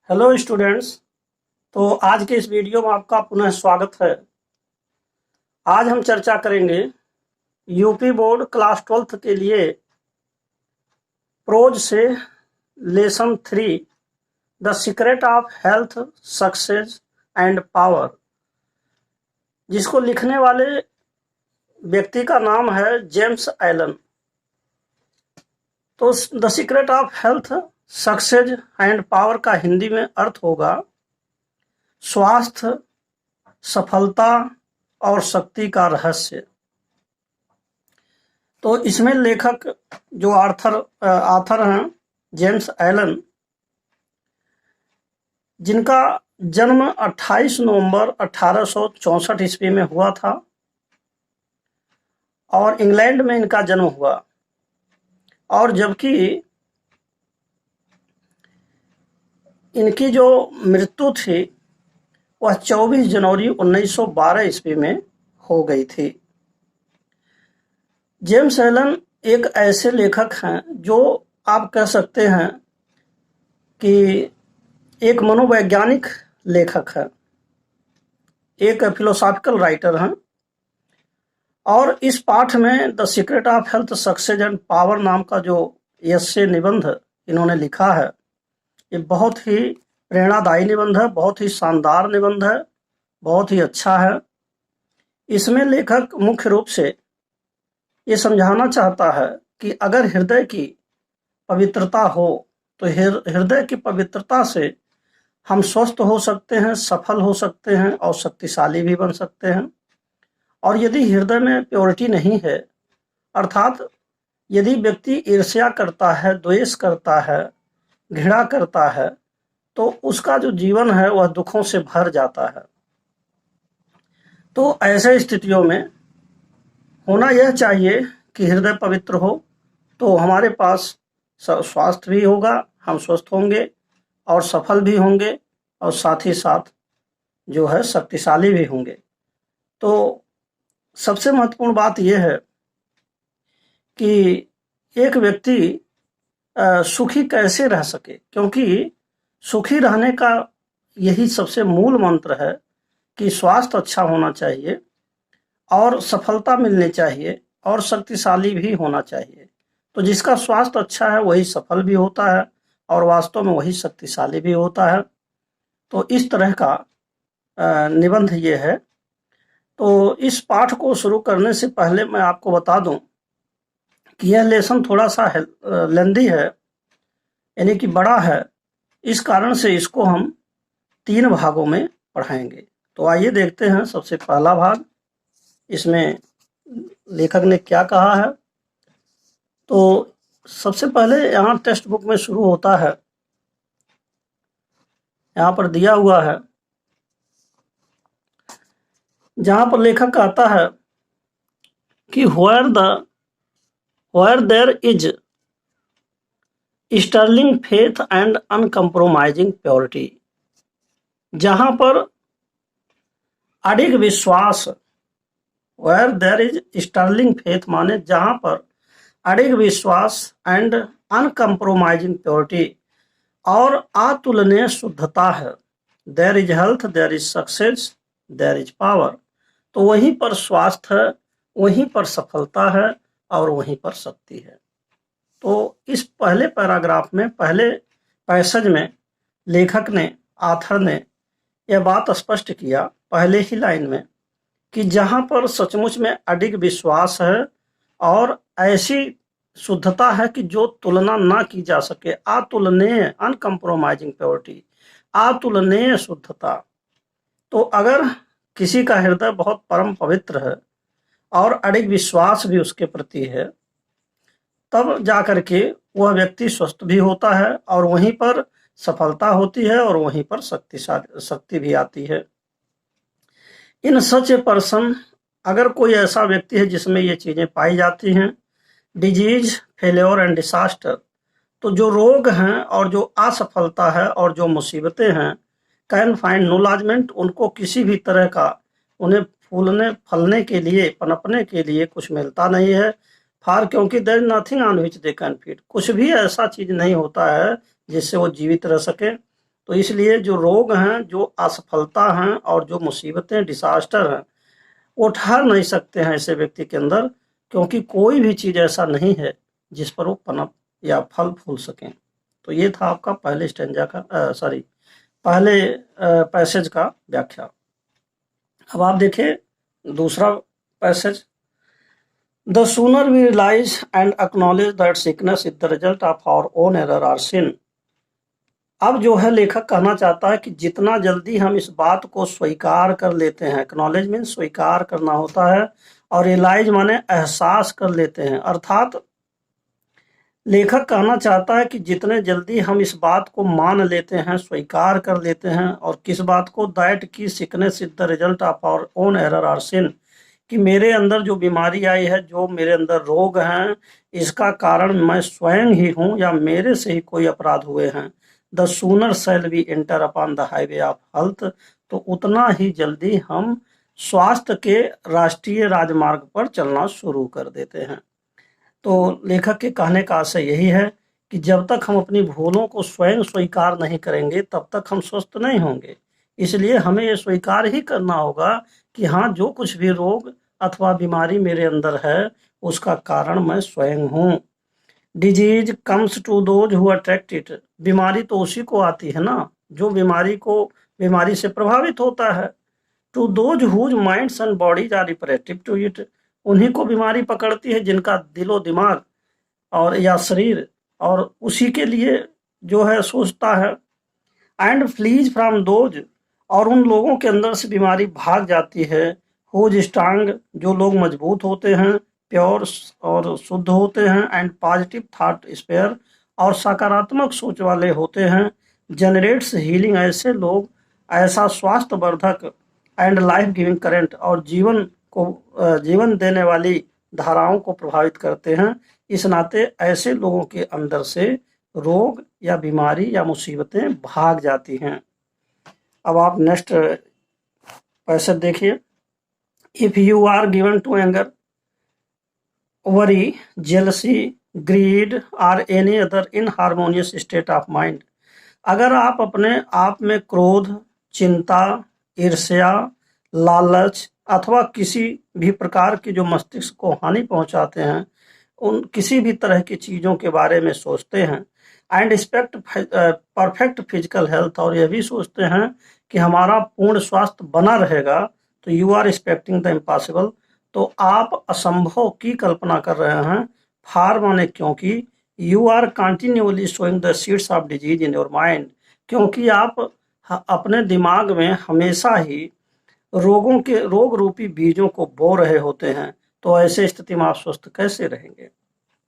Hello students. तो आज के इस वीडियो में आपका पुनः स्वागत है। आज हम चर्चा करेंगे यूपी बोर्ड क्लास 12th के लिए प्रोज से lesson 3 the secret of health success and power, जिसको लिखने वाले व्यक्ति का नाम है जेम्स एलन। तो the secret of health success and power का हिंदी में अर्थ होगा स्वास्थ्य, सफलता और शक्ति का रहस्य। तो इसमें लेखक जो आथर हैं जेम्स एलन, जिनका जन्म 28 नवंबर 1864 ईस्वी में हुआ था और इंग्लैंड में इनका जन्म हुआ, और जबकि इनकी जो मृत्यु थी वह 24 जनवरी 1912 ईस्वी में हो गई थी। जेम्स एलन एक ऐसे लेखक हैं जो आप कह सकते हैं कि एक मनोवैज्ञानिक लेखक है, एक फिलोसॉफिकल राइटर हैं। और इस पाठ में the secret of health success and power नाम का जो एस्से निबंध इन्होंने लिखा है, ये बहुत ही प्रेरणादायी निबंध है, बहुत ही शानदार निबंध है, बहुत ही अच्छा है। इसमें लेखक मुख्य रूप से ये समझाना चाहता है कि अगर हृदय की पवित्रता हो तो हृदय की पवित्रता से हम स्वस्थ हो सकते हैं, सफल हो सकते हैं और शक्तिशाली भी बन सकते हैं। और यदि हृदय में प्योरिटी नहीं है, अर्थात यदि व्यक्ति ईर्ष्या करता है, द्वेष करता है, घृणा करता है, तो उसका जो जीवन है वह दुखों से भर जाता है। तो ऐसे स्थितियों में होना यह चाहिए कि हृदय पवित्र हो, तो हमारे पास स्वास्थ्य भी होगा, हम स्वस्थ होंगे और सफल भी होंगे और साथ ही साथ जो है शक्तिशाली भी होंगे। तो सबसे महत्वपूर्ण बात यह है कि एक व्यक्ति सुखी कैसे रह सके, क्योंकि सुखी रहने का यही सबसे मूल मंत्र है कि स्वास्थ्य अच्छा होना चाहिए और सफलता मिलनी चाहिए और शक्तिशाली भी होना चाहिए। तो जिसका स्वास्थ्य अच्छा है वही सफल भी होता है और वास्तव में वही शक्तिशाली भी होता है। तो इस तरह का निबंध ये है। तो इस पाठ को शुरू करने से पहले मैं आपको बता दूं कि यह लेसन थोड़ा सा लेंदी है, यानी कि बड़ा है। इस कारण से इसको हम 3 भागों में पढ़ाएंगे। तो आइए देखते हैं सबसे पहला भाग, इसमें लेखक ने क्या कहा है। तो सबसे पहले यहाँ टेक्स्ट बुक में शुरू होता है, यहाँ पर दिया हुआ है, जहाँ पर लेखक कहता है कि where there is sterling faith and uncompromising purity, जहां पर अडिग विश्वास, where there is sterling faith माने जहां पर अडिग विश्वास एंड अनकम्प्रोमाइजिंग प्योरिटी और अतुलनीय शुद्धता है, there is health, there is success, there is power. तो वहीं पर स्वास्थ्य है, वहीं पर सफलता है और वहीं पर शक्ति है। तो इस पहले पैराग्राफ में, पहले पैसेज में लेखक ने, आथर ने यह बात स्पष्ट किया पहले ही लाइन में कि जहां पर सचमुच में अडिग विश्वास है और ऐसी शुद्धता है कि जो तुलना ना की जा सके, अतुलनीय, अनकम्प्रोमाइजिंग प्योरिटी, अतुलनीय शुद्धता। तो अगर किसी का हृदय बहुत परम पवित्र है और अडिग विश्वास भी उसके प्रति है, तब जाकर के वह व्यक्ति स्वस्थ भी होता है और वहीं पर सफलता होती है और वहीं पर शक्ति भी आती है। इन सच ए पर्सन, अगर कोई ऐसा व्यक्ति है जिसमें ये चीजें पाई जाती हैं, डिजीज, फेल्योर एंड डिसास्टर, तो जो रोग हैं और जो असफलता है और जो मुसीबतें हैं, कैन फाइंड नो लॉजमेंट, उनको किसी भी तरह का, उन्हें फूलने फलने के लिए, पनपने के लिए कुछ मिलता नहीं है। फार, क्योंकि there is nothing on which they can feed, कुछ भी ऐसा चीज नहीं होता है जिससे वो जीवित रह सके। तो इसलिए जो रोग हैं, जो असफलता हैं और जो मुसीबतें, डिसास्टर हैं, वो ठहर नहीं सकते हैं ऐसे व्यक्ति के अंदर, क्योंकि कोई भी चीज़ ऐसा नहीं है जिस पर वो पनप या फल फूल सकें। तो ये था आपका पहले स्टेंजा का पहले पैसेज का व्याख्या। अब आप देखिए दूसरा passage. The sooner we realize and acknowledge that sickness is the result of our own error और सिन। अब जो है लेखक कहना चाहता है कि जितना जल्दी हम इस बात को स्वीकार कर लेते हैं, एक्नॉलेज मीन्स स्वीकार करना होता है, और रियलाइज माने एहसास कर लेते हैं, अर्थात लेखक कहना चाहता है कि जितने जल्दी हम इस बात को मान लेते हैं, स्वीकार कर लेते हैं, और किस बात को, दैट की sickness is the result of our own error और सिन, कि मेरे अंदर जो बीमारी आई है, जो मेरे अंदर रोग हैं, इसका कारण मैं स्वयं ही हूँ या मेरे से ही कोई अपराध हुए हैं। The sooner shall we enter upon the highway of health, तो उतना ही जल्दी हम स्वास्थ्य के राष्ट्रीय राजमार्ग पर चलना शुरू कर देते हैं। तो लेखक के कहने का आशय यही है कि जब तक हम अपनी भूलों को स्वयं स्वीकार नहीं करेंगे, तब तक हम स्वस्थ नहीं होंगे। इसलिए हमें ये स्वीकार ही करना होगा कि हाँ, जो कुछ भी रोग अथवा बीमारी मेरे अंदर है, उसका कारण मैं स्वयं हूँ। Disease comes to those who attract it, बीमारी तो उसी को आती है ना जो बीमारी से प्रभावित होता है। To those whose minds and bodies are receptive to it, उन्हीं को बीमारी पकड़ती है जिनका दिलो दिमाग और या शरीर और उसी के लिए जो है सोचता है। एंड फ्लीज फ्रॉम दोज, और उन लोगों के अंदर से बीमारी भाग जाती है। हुज स्ट्रांग, जो लोग मजबूत होते हैं, प्योर और शुद्ध होते हैं, एंड पॉजिटिव थॉट स्पेयर, और सकारात्मक सोच वाले होते हैं। जनरेट्स हीलिंग, ऐसे लोग ऐसा स्वास्थ्यवर्धक एंड लाइफ गिविंग करंट, और जीवन देने वाली धाराओं को प्रभावित करते हैं। इस नाते ऐसे लोगों के अंदर से रोग या बीमारी या मुसीबतें भाग जाती हैं। अब आप नेक्स्ट पैसेज देखिए। If you are given to anger, worry, jealousy, greed और any other inharmonious state of mind, अगर आप अपने आप में क्रोध, चिंता, ईर्ष्या, लालच अथवा किसी भी प्रकार की जो मस्तिष्क को हानि पहुंचाते हैं, उन किसी भी तरह की चीज़ों के बारे में सोचते हैं, and expect perfect physical health, और यह भी सोचते हैं कि हमारा पूर्ण स्वास्थ्य बना रहेगा, तो you are expecting the impossible, तो आप असंभव की कल्पना कर रहे हैं। फार माने क्योंकि, you are continuously showing the seeds of disease in your mind, क्योंकि आप अपने दिमाग में हमेशा ही रोग रूपी बीजों को बो रहे होते हैं। तो ऐसे स्थिति में आप स्वस्थ कैसे रहेंगे।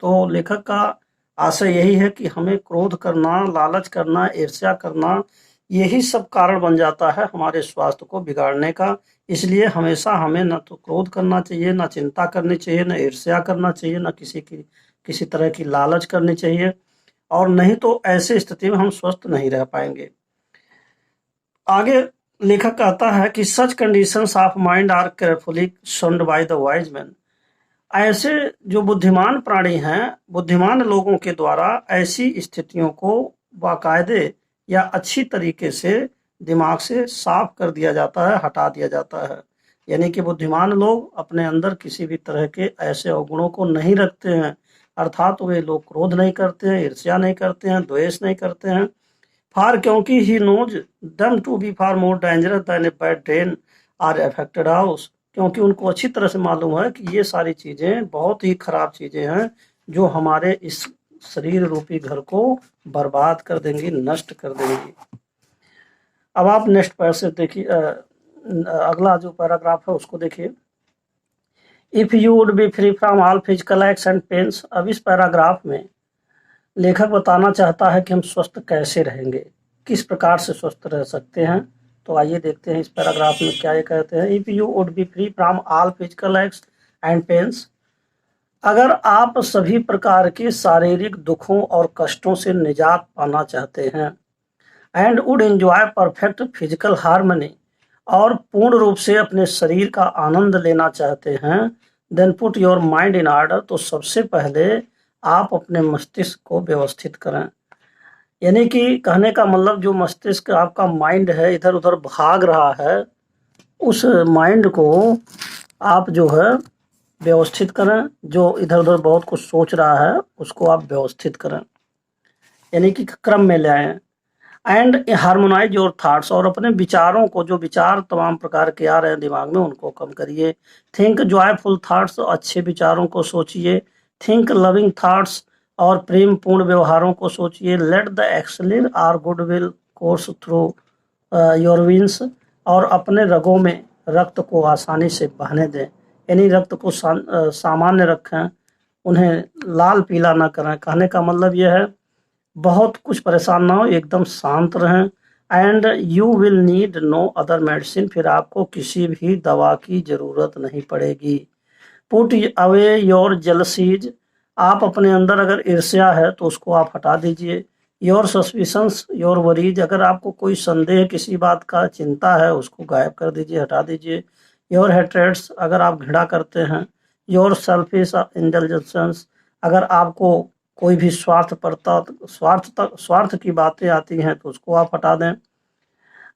तो लेखक का आशय यही है कि हमें क्रोध करना, लालच करना, ईर्ष्या करना, यही सब कारण बन जाता है हमारे स्वास्थ्य को बिगाड़ने का। इसलिए हमेशा हमें न तो क्रोध करना चाहिए, न चिंता करनी चाहिए, न ईर्ष्या करना चाहिए, न किसी तरह की लालच करनी चाहिए, और नहीं तो ऐसे स्थिति में हम स्वस्थ नहीं रह पाएंगे। आगे लेखक कहता है कि such conditions of mind are carefully shunned by the wise man, ऐसे जो बुद्धिमान प्राणी हैं, बुद्धिमान लोगों के द्वारा ऐसी स्थितियों को बाकायदे या अच्छी तरीके से दिमाग से साफ कर दिया जाता है, हटा दिया जाता है। यानी कि बुद्धिमान लोग अपने अंदर किसी भी तरह के ऐसे अवगुणों को नहीं रखते हैं, अर्थात वे लोग क्रोध नहीं करते हैं, ईर्ष्या नहीं करते हैं, द्वेष नहीं करते हैं। फार क्योंकि he knows them to be far more dangerous than a bad drain or affected house, क्योंकि उनको अच्छी तरह से मालूम है कि ये सारी चीज़ें बहुत ही खराब चीज़ें हैं जो हमारे इस शरीर रूपी घर को बर्बाद कर देंगी, नष्ट कर देंगी। अब आप नेक्स्ट पैसेज देखिए, अगला जो पैराग्राफ है उसको देखिए। If you would be free from all physical x and pains, अब इस पैराग्राफ में लेखक बताना चाहता है कि हम स्वस्थ कैसे रहेंगे, किस प्रकार से स्वस्थ रह सकते हैं। तो आइए देखते हैं इस पैराग्राफ में क्या ये कहते हैं। If you would be free from all physical x and pains, अगर आप सभी प्रकार के शारीरिक दुखों और कष्टों से निजात पाना चाहते हैं, and would enjoy perfect physical harmony, और पूर्ण रूप से अपने शरीर का आनंद लेना चाहते हैं, then put your mind in order, तो सबसे पहले आप अपने मस्तिष्क को व्यवस्थित करें। यानी कि कहने का मतलब जो मस्तिष्क आपका माइंड है इधर उधर भाग रहा है, उस माइंड को आप जो है व्यवस्थित करें। जो इधर उधर बहुत कुछ सोच रहा है उसको आप व्यवस्थित करें, यानी कि क्रम में ले आएं। एंड हार्मोनाइज योर थॉट्स, और अपने विचारों को, जो विचार तमाम प्रकार के आ रहे हैं दिमाग में, उनको कम करिए। थिंक जॉयफुल थॉट्स, अच्छे विचारों को सोचिए। थिंक लविंग थॉट्स, और प्रेम पूर्ण व्यवहारों को सोचिए। Let the elixir or goodwill course through your veins, और अपने रगों में रक्त को आसानी से बहने दें, यानी रक्त को सामान्य रखें, उन्हें लाल पीला ना करें। कहने का मतलब यह है बहुत कुछ परेशान ना हो, एकदम शांत रहें। And you will need no other medicine, फिर आपको किसी भी दवा की जरूरत नहीं पड़ेगी। पुट अवे योर जेलसीज, आप अपने अंदर अगर ईर्ष्या है तो उसको आप हटा दीजिए। योर सस्पिशंस योर वरीज, अगर आपको कोई संदेह किसी बात का चिंता है उसको गायब कर दीजिए, हटा दीजिए। योर हेट्रेड्स, अगर आप घृणा करते हैं। योर सेल्फिश इंटेलिजेंस, अगर आपको कोई भी स्वार्थ की बातें आती हैं तो उसको आप हटा दें।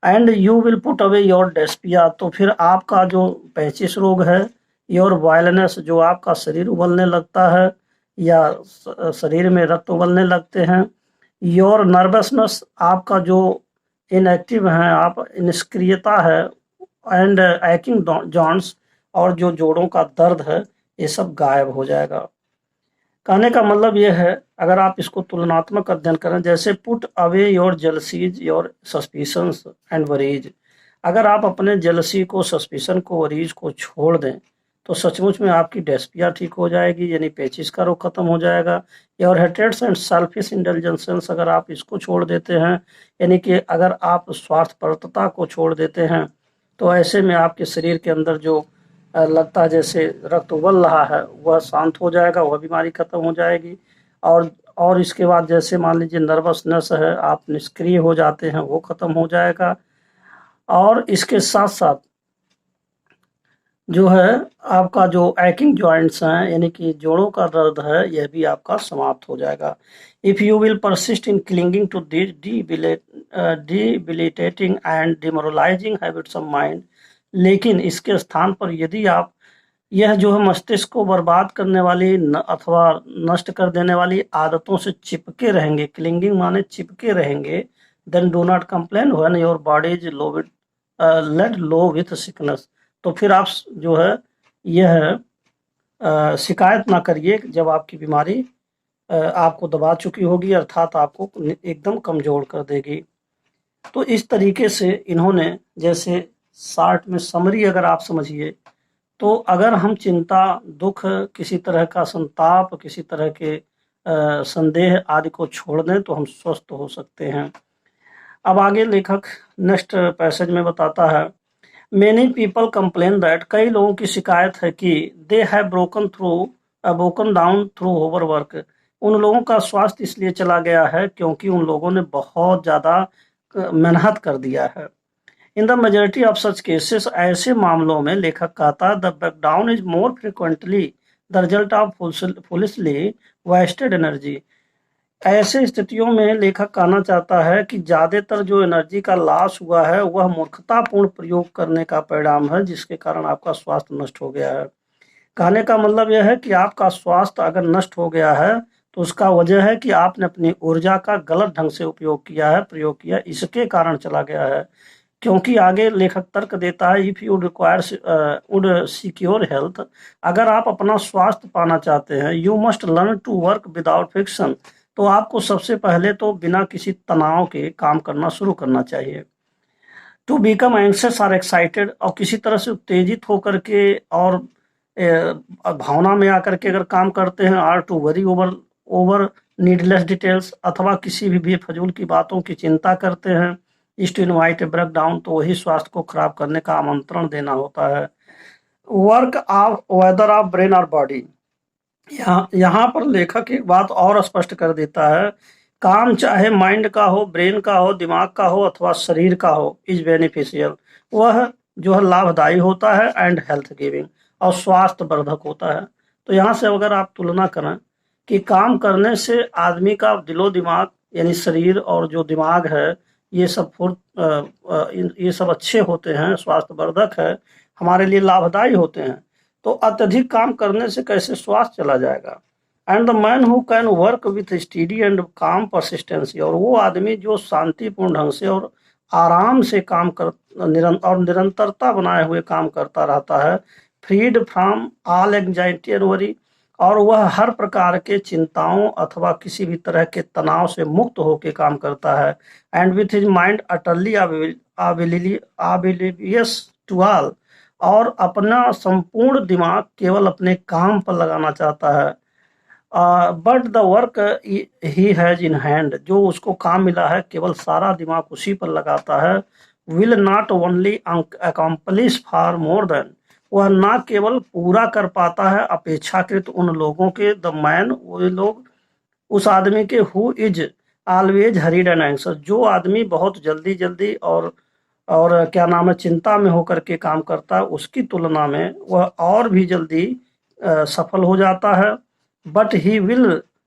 And you will put away your despair, तो फिर आपका जो पेचिश रोग है, योर वायलनेस, जो आपका शरीर उबलने लगता है या शरीर में रक्त उबलने लगते हैं। योर नर्वसनेस, आपका जो इनएक्टिव है, आप निष्क्रियता है। एंड एक्टिंग जॉइंट्स, और जो जोड़ों का दर्द है, ये सब गायब हो जाएगा। कहने का मतलब ये है, अगर आप इसको तुलनात्मक अध्ययन करें, जैसे put away your jealousies your suspicions and worries, अगर आप अपने जेलसी को, सस्पिशन को, वरीज को छोड़ दें तो सचमुच में आपकी डेस्पिया ठीक हो जाएगी, यानी पेचिस का रोग खत्म हो जाएगा। योर हेट्रेड्स एंड सेल्फिश इंटेलिजेंस, अगर आप इसको छोड़ देते हैं, यानी कि अगर आप स्वार्थपरता को छोड़ देते हैं, तो ऐसे में आपके शरीर के अंदर जो लगता है जैसे रक्त उबल रहा है, वह शांत हो जाएगा, वह बीमारी खत्म हो जाएगी। और इसके बाद जैसे मान लीजिए नर्वसनेस है, आप निष्क्रिय हो जाते हैं, वो खत्म हो जाएगा। और इसके साथ साथ जो है आपका जो एक्टिंग जॉइंट्स हैं, यानी कि जोड़ों का दर्द है, यह भी आपका समाप्त हो जाएगा। If you will persist in clinging to this debilitating and demoralising habits of mind, लेकिन इसके स्थान पर यदि आप यह जो है मस्तिष्क को बर्बाद करने वाली अथवा नष्ट कर देने वाली आदतों से चिपके रहेंगे, क्लिंगिंग माने चिपके रहेंगे, then do not complain when your body is low with laid low with sickness, तो फिर आप जो है यह शिकायत ना करिए जब आपकी बीमारी आपको दबा चुकी होगी, अर्थात आपको एकदम कमजोर कर देगी। तो इस तरीके से इन्होंने, जैसे शार्ट में समरी अगर आप समझिए, तो अगर हम चिंता, दुख, किसी तरह का संताप, किसी तरह के संदेह आदि को छोड़ दें तो हम स्वस्थ हो सकते हैं। अब आगे लेखक नेक्स्ट पैसेज में बताता है, मेनी पीपल कंप्लेन दैट, कई लोगों की शिकायत है कि they have broken down through overwork, उन लोगों का स्वास्थ्य इसलिए चला गया है क्योंकि उन लोगों ने बहुत ज़्यादा मेहनत कर दिया है। In the majority of such cases, ऐसे मामलों में लेखक कहता है the breakdown is more frequently the result of foolishly wasted energy, ऐसे स्थितियों में लेखक कहना चाहता है कि ज्यादातर जो एनर्जी का लॉस हुआ है वह मूर्खतापूर्ण प्रयोग करने का परिणाम है, जिसके कारण आपका स्वास्थ्य नष्ट हो गया है। कहने का मतलब यह है कि आपका स्वास्थ्य अगर नष्ट हो गया है तो उसका वजह है कि आपने अपनी ऊर्जा का गलत ढंग से उपयोग किया है, प्रयोग किया, इसके कारण चला गया है। क्योंकि आगे लेखक तर्क देता है, if you require would secure health, अगर आप अपना स्वास्थ्य पाना चाहते हैं, you must learn to work without fiction, तो आपको सबसे पहले तो बिना किसी तनाव के काम करना शुरू करना चाहिए। टू बिकम एंग्शियस और एक्साइटेड, और किसी तरह से उत्तेजित होकर के और भावना में आकर के अगर काम करते हैं, or to worry over over needless details, अथवा किसी भी बेफजूल की बातों की चिंता करते हैं, is to invite a break down वही स्वास्थ्य को खराब करने का आमंत्रण देना होता है। Work of whether of brain और बॉडी, यहाँ पर लेखक एक बात और स्पष्ट कर देता है, काम चाहे माइंड का हो, ब्रेन का हो, दिमाग का हो अथवा शरीर का हो, इज बेनिफिशियल, वह जो है लाभदायी होता है, एंड हेल्थ गिविंग, और स्वास्थ्य वर्धक होता है। तो यहाँ से अगर आप तुलना करें कि काम करने से आदमी का दिलो दिमाग यानी शरीर और जो दिमाग है ये सब ये सब अच्छे होते हैं, स्वास्थ्यवर्धक है, हमारे लिए लाभदायी होते हैं। तो अत्यधिक काम करने से कैसे स्वास्थ्य चला जाएगा। And the man who can work with study and काम परसिस्टेंसी, और वो आदमी जो शांतिपूर्ण ढंग से और आराम से काम कर और निरंतरता बनाए हुए काम करता रहता है, freed from all anxiety and worry, और वह हर प्रकार के चिंताओं अथवा किसी भी तरह के तनाव से मुक्त होकर काम करता है। And with his mind utterly oblivious to all, और अपना संपूर्ण दिमाग केवल अपने काम पर लगाना चाहता है। But the work he has in hand, जो उसको काम मिला है केवल सारा दिमाग उसी पर लगाता है, will not only accomplish for more than, वह ना केवल पूरा कर पाता है अपेक्षाकृत उन लोगों के, द मैन, वो लोग, उस आदमी के, who is always hurried and anxious, जो आदमी बहुत जल्दी जल्दी और क्या नाम है चिंता में होकर के काम करता है, उसकी तुलना में वह और भी जल्दी सफल हो जाता है। But he will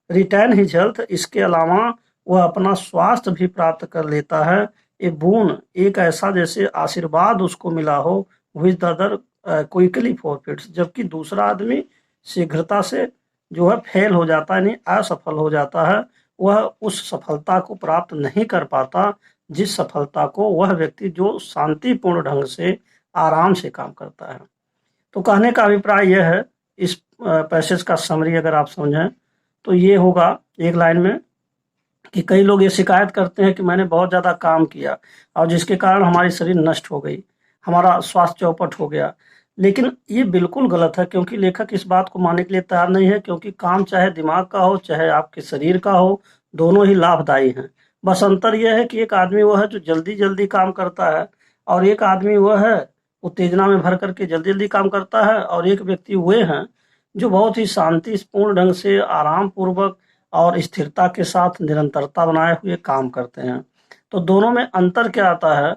retain his health, इसके अलावा वह अपना स्वास्थ्य भी प्राप्त कर लेता है। ए बून, एक ऐसा जैसे आशीर्वाद उसको मिला हो, विच द अदर क्विकली फॉरफिट्स, जबकि दूसरा आदमी शीघ्रता से जो है फेल हो जाता है, यानी असफल हो जाता है, वह उस सफलता को प्राप्त नहीं कर पाता जिस सफलता को वह व्यक्ति जो शांतिपूर्ण ढंग से आराम से काम करता है। तो कहने का अभिप्राय यह है, इस पैसेज का समरी अगर आप समझें तो ये होगा एक लाइन में कि कई लोग ये शिकायत करते हैं कि मैंने बहुत ज़्यादा काम किया और जिसके कारण हमारी शरीर नष्ट हो गई, हमारा स्वास्थ्य चौपट हो गया। लेकिन ये बिल्कुल गलत है, क्योंकि लेखक इस बात को मानने के लिए तैयार नहीं है, क्योंकि काम चाहे दिमाग का हो चाहे आपके शरीर का हो, दोनों ही लाभदायी हैं। बस अंतर यह है कि एक आदमी वो है जो जल्दी जल्दी काम करता है, और एक आदमी वह है उत्तेजना में भर करके जल्दी जल्दी काम करता है, और एक व्यक्ति वे हैं जो बहुत ही शांतिपूर्ण ढंग से आराम पूर्वक और स्थिरता के साथ निरंतरता बनाए हुए काम करते हैं। तो दोनों में अंतर क्या आता है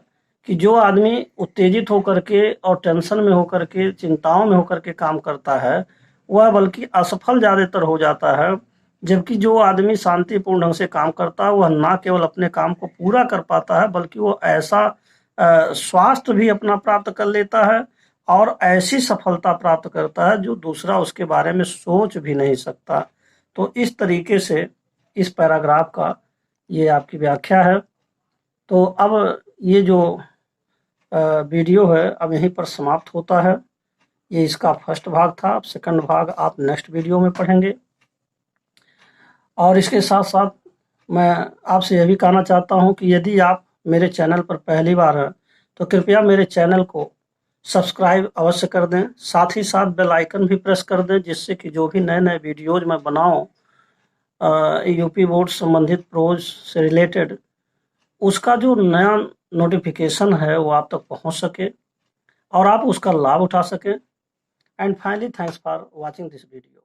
कि जो आदमी उत्तेजित होकर के और टेंशन में होकर के, चिंताओं में होकर के काम करता है, वह बल्कि असफल ज़्यादातर हो जाता है, जबकि जो आदमी शांतिपूर्ण ढंग से काम करता है वह ना केवल अपने काम को पूरा कर पाता है, बल्कि वो ऐसा स्वास्थ्य भी अपना प्राप्त कर लेता है और ऐसी सफलता प्राप्त करता है जो दूसरा उसके बारे में सोच भी नहीं सकता। तो इस तरीके से इस पैराग्राफ का ये आपकी व्याख्या है। तो अब ये जो वीडियो है अब यहीं पर समाप्त होता है। ये इसका फर्स्ट भाग था। अब सेकंड भाग आप नेक्स्ट वीडियो में पढ़ेंगे। और इसके साथ साथ मैं आपसे यह भी कहना चाहता हूं कि यदि आप मेरे चैनल पर पहली बार हैं तो कृपया मेरे चैनल को सब्सक्राइब अवश्य कर दें, साथ ही साथ बेल आइकन भी प्रेस कर दें, जिससे कि जो भी नए नए वीडियोज मैं बनाऊं यूपी बोर्ड संबंधित प्रोज से रिलेटेड, उसका जो नया नोटिफिकेशन है वो आप तक पहुंच सके और आप उसका लाभ उठा सकें। And finally thanks for watching this video.